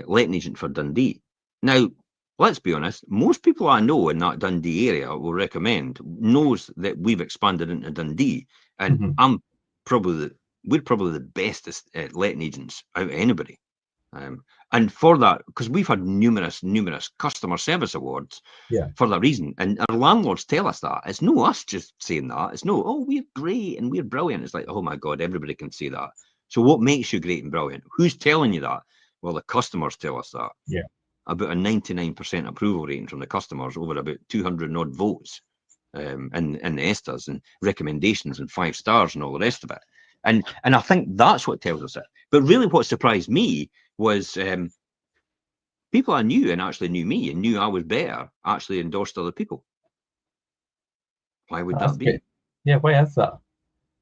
letting agent for Dundee? Now, let's be honest, most people I know in that Dundee area will recommend knows that we've expanded into Dundee. And we're probably the bestest letting agents out of anybody. And for that, because we've had numerous customer service awards Yeah. for that reason. And our landlords tell us that. It's no us just saying that. It's no, oh, we're great and we're brilliant. It's like, oh my God, everybody can say that. So what makes you great and brilliant? Who's telling you that? Well, the customers tell us that. Yeah. About a 99% approval rating from the customers over about 200 odd votes in the ESTAs and recommendations and 5 stars and all the rest of it. And I think that's what tells us it. But really what surprised me was people I knew and actually knew me and knew I was better actually endorsed other people. Why would That's that be? great. Yeah, why is that?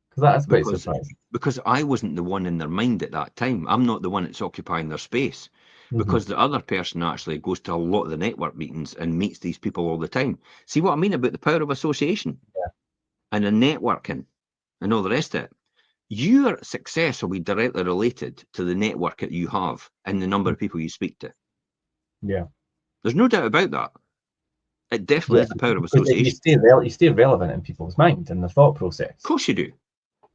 Because that is quite Because surprising. because I wasn't the one in their mind at that time. I'm not the one that's occupying their space. Mhm. Because the other person actually goes to a lot of the network meetings and meets these people all the time. See what I mean about the power of association? Yeah. And the networking and all the rest of it. Your success will be directly related to the network that you have and the number of people you speak to. Yeah. There's no doubt about that. It definitely Yeah. is the power of Because association. you stay relevant in people's mind and their thought process. Of course you do.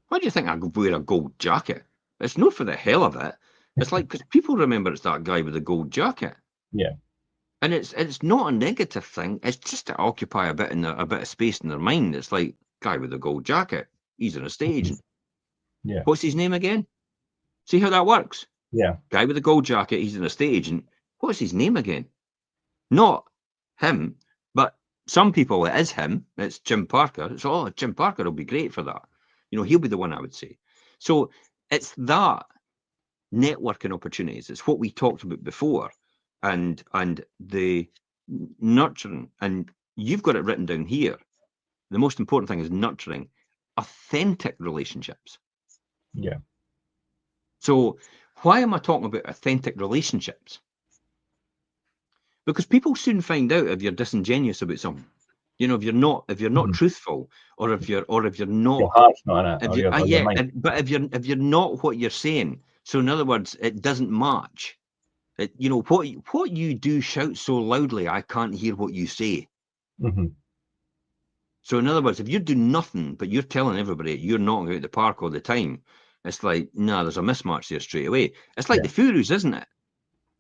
Why do you think I wear a gold jacket? It's not for the hell of it. It's like, because people remember it's that guy with the gold jacket. Yeah. And it's not a negative thing. It's just to occupy a bit of space in their mind. It's like, guy with the gold jacket. He's on a stage. And Yeah. what's his name again? See how that works? Yeah. Guy with the gold jacket. He's on a stage. And what's his name again? Not him, but some people it is him. It's Jim Parker. It's Jim Parker will be great for that. You know, he'll be the one I would say. So it's that networking opportunities. It's what we talked about before, and the nurturing. And you've got it written down here. The most important thing is nurturing authentic relationships. Yeah. So why am I talking about authentic relationships? Because people soon find out if you're disingenuous about something. You know, if you're not Mhm. truthful, or if you're Your not, heart's not in it, if or you your mind. but if you're not what you're saying. So in other words, it doesn't match. You know what you do shout so loudly, I can't hear what you say. Mhm. So in other words, if you're doing nothing but you're telling everybody you're not out the park all the time, it's like, nah, there's a mismatch there straight away. It's like Yeah. the Furus, isn't it?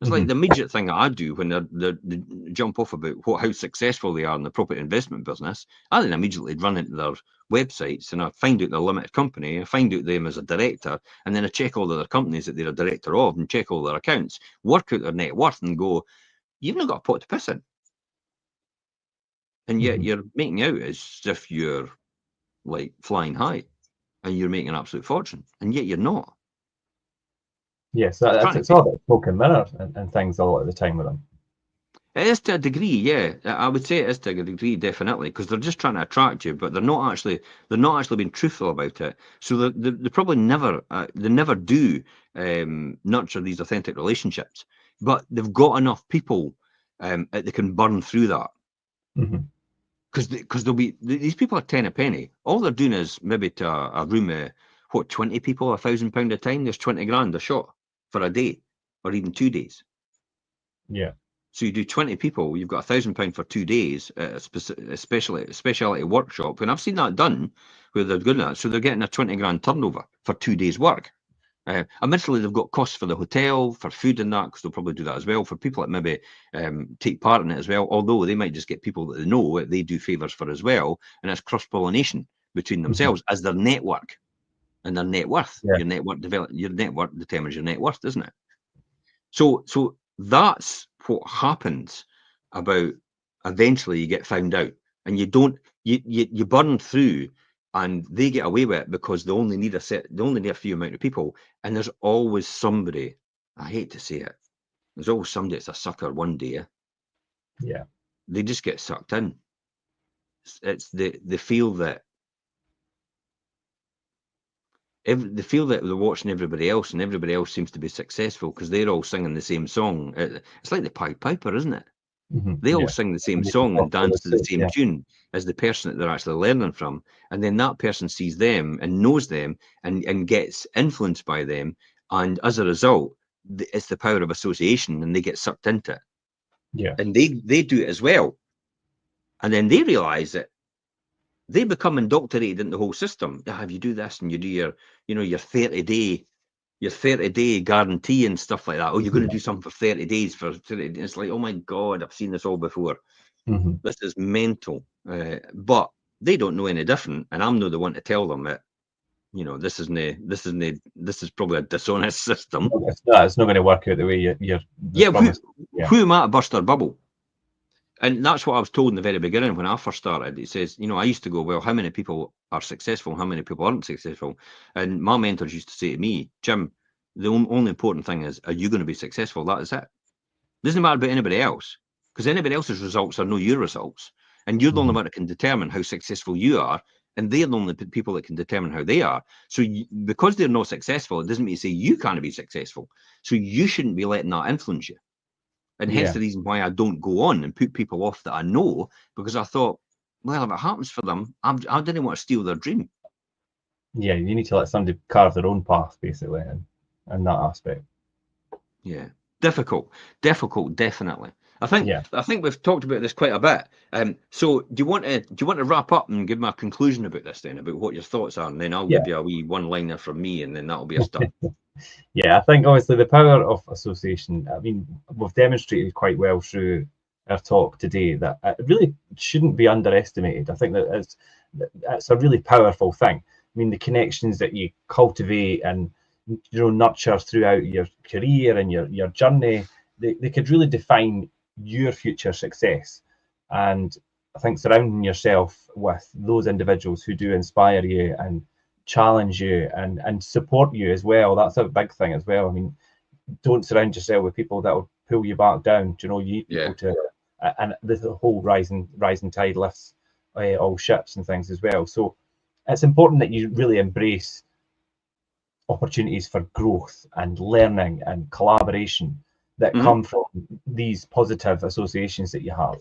It's like Mhm. the immediate thing that I do when they jump off about how successful they are in the property investment business. I then immediately run into their websites and I find out their limited company, I find out them as a director, and then I check all the other companies that they're a director of and check all their accounts, work out their net worth and go, you've not got a pot to piss in. And yet Mhm. you're making out as if you're like flying high and you're making an absolute fortune. And yet you're not. Yes, that's Trying it's to all about smoke and mirrors and things a lot of the time with them. It is to a degree, yeah. I would say it is to a degree, definitely, because they're just trying to attract you, but they're not actually being truthful about it. So they probably never they never do nurture these authentic relationships, but they've got enough people that they can burn through that. Mhm. Because these people are 10 a penny. All they're doing is maybe to a room of 20 people, £1,000 a time. There's 20 grand a shot for a day, or even 2 days. Yeah. So you do 20 people, you've got £1,000 for 2 days at a specialty workshop. And I've seen that done where they're doing that. So they're getting a 20 grand turnover for 2 days' work. Admittedly, they've got costs for the hotel, for food and that, because they'll probably do that as well. For people that maybe take part in it as well, although they might just get people that they know that they do favours for as well. And it's cross-pollination between Mhm. themselves as their network and their net worth. Yeah. Your network determines your net worth, doesn't it? So that's what happens about eventually you get found out and you burn through and they get away with it because they only need a few amount of people. And there's always somebody, I hate to say it, there's always somebody that's a sucker one day. Yeah. They just get sucked in. They feel that they feel that they're watching everybody else and everybody else seems to be successful because they're all singing the same song. It's like the Pied Piper, isn't it? Mhm. They all Yeah. sing the same And they can song and follow dance the to the suit. same Yeah. tune as the person that they're actually learning from. And then that person sees them and knows them and gets influenced by them. And as a result, it's the power of association and they get sucked into it. Yeah. And they do it as well. And then they realize that they become indoctrinated in the whole system. If you do this and you do your 30-day your 30-day guarantee and stuff like that. Oh, you're going to Yeah. do something for 30 days for 30 days. It's like, oh my God, I've seen this all before. Mhm. This is mental. But they don't know any different, and I'm not the one to tell them that, you know, this is probably a dishonest system. It's not going to work out the way you're Yeah, promised. Yeah. who am I to burst their bubble? And that's what I was told in the very beginning when I first started. It says, you know, I used to go, well, how many people are successful? How many people aren't successful? And my mentors used to say to me, Jim, the only important thing is, are you going to be successful? That is it. It doesn't matter about anybody else, because anybody else's results are not your results. And you're the only Mhm. one that can determine how successful you are. And they're the only people that can determine how they are. So because they're not successful, it doesn't mean to say you can't be successful. So you shouldn't be letting that influence you. And hence Yeah. the reason why I don't go on and put people off that I know, because I thought, well, if it happens for them, I didn't want to steal their dream. Yeah. You need to let somebody carve their own path, basically, in that aspect. Yeah, difficult, definitely. Yeah. I think we've talked about this quite a bit. So do you want to wrap up and give me a conclusion about this then, about what your thoughts are, and then I'll Yeah. give you a wee one-liner from me, and then that'll be us done. Yeah, I think obviously the power of association. I mean, we've demonstrated quite well through our talk today that it really shouldn't be underestimated. I think that it's a really powerful thing. I mean, the connections that you cultivate and nurture throughout your career and your journey, they could really define your future success. And I think surrounding yourself with those individuals who do inspire you and challenge you and support you as well. That's a big thing as well. I mean, don't surround yourself with people that will pull you back down. You need Yeah, people to, and the whole rising tide lifts all ships and things as well. So it's important that you really embrace opportunities for growth and learning and collaboration that hmm come from these positive associations that you have.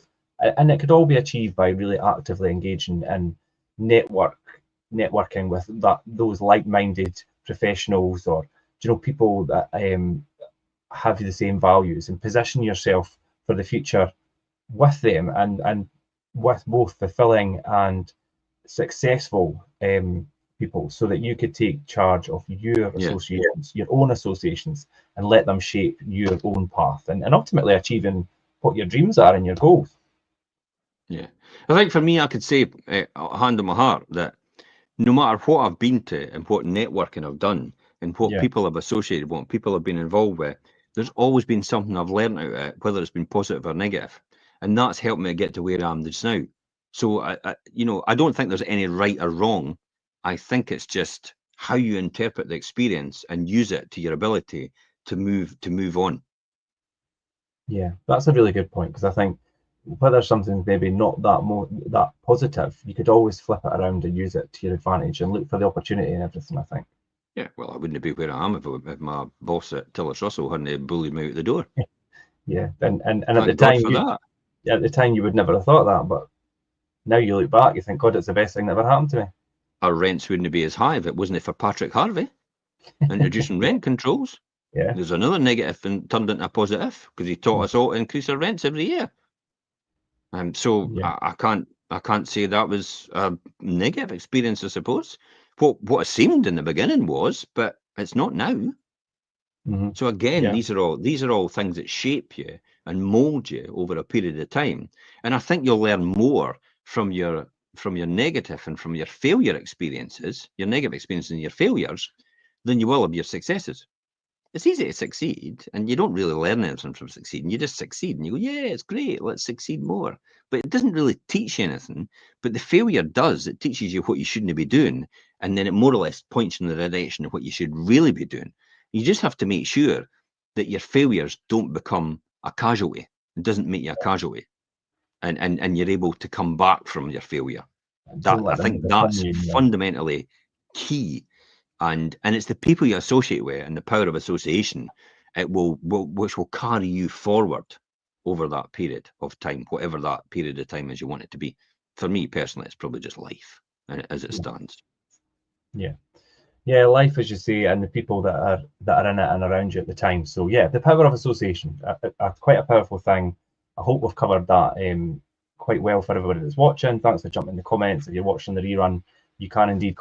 And it could all be achieved by really actively engaging in networking with those like-minded professionals or people that have the same values, and position yourself for the future with them and with both fulfilling and successful people, so that you could take charge of your yeah, associations, your own associations, and let them shape your own path and ultimately achieving what your dreams are and your goals. yeah. I think for me, I could say, hand on my heart, that no matter what I've been to and what networking I've done and what Yeah, people have associated, what people have been involved with, there's always been something I've learned out of it, whether it's been positive or negative, and that's helped me get to where I am just now. So I don't think there's any right or wrong. I think it's just how you interpret the experience and use it to your ability to move on. yeah, that's a really good point, because I think whether something's maybe not that positive, you could always flip it around and use it to your advantage and look for the opportunity and everything, I think. Yeah, well, I wouldn't be where I am if my boss at Tillis Russell hadn't bullied me out the door. Yeah, and Thank God for that. at the time you would never have thought that, but now you look back, you think, God, it's the best thing that ever happened to me. Our rents wouldn't be as high if it wasn't for Patrick Harvey introducing rent controls. Yeah, There's another negative and turned into a positive because he taught us all to increase our rents every year. So yeah, I can't say that was a negative experience, I suppose. What it seemed in the beginning was, but it's not now. hmm So again, yeah, these are all things that shape you and mold you over a period of time. And I think you'll learn more from your negative and from your failure experiences, your negative experiences and your failures, than you will of your successes. It's easy to succeed, and you don't really learn anything from succeeding. You just succeed, and you go, "Yeah, it's great. Let's succeed more." But it doesn't really teach you anything. But the failure does. It teaches you what you shouldn't be doing, and then it more or less points in the direction of what you should really be doing. You just have to make sure that your failures don't become a casualty. It doesn't make you a casualty, and you're able to come back from your failure. don't I let them think become that's you. fundamentally key, and it's the people you associate with and the power of association which will carry you forward over that period of time, whatever that period of time is you want it to be. For me personally, it's probably just life as it stands. Yeah, yeah, life, as you say, and the people that are in it and around you at the time. So yeah, the power of association, quite a powerful thing. I hope we've covered that quite well for everybody that's watching. Thanks for jumping in the comments. If you're watching the rerun, you can indeed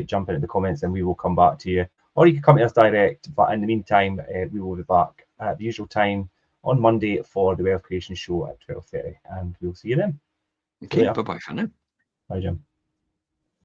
jump into the comments, and we will come back to you. or you can come to us direct. But in the meantime, we will be back at the usual time on Monday for the Wealth Creation Show at 12:30, and we'll see you then. See you Okay, later. bye bye for now. Bye, Jim.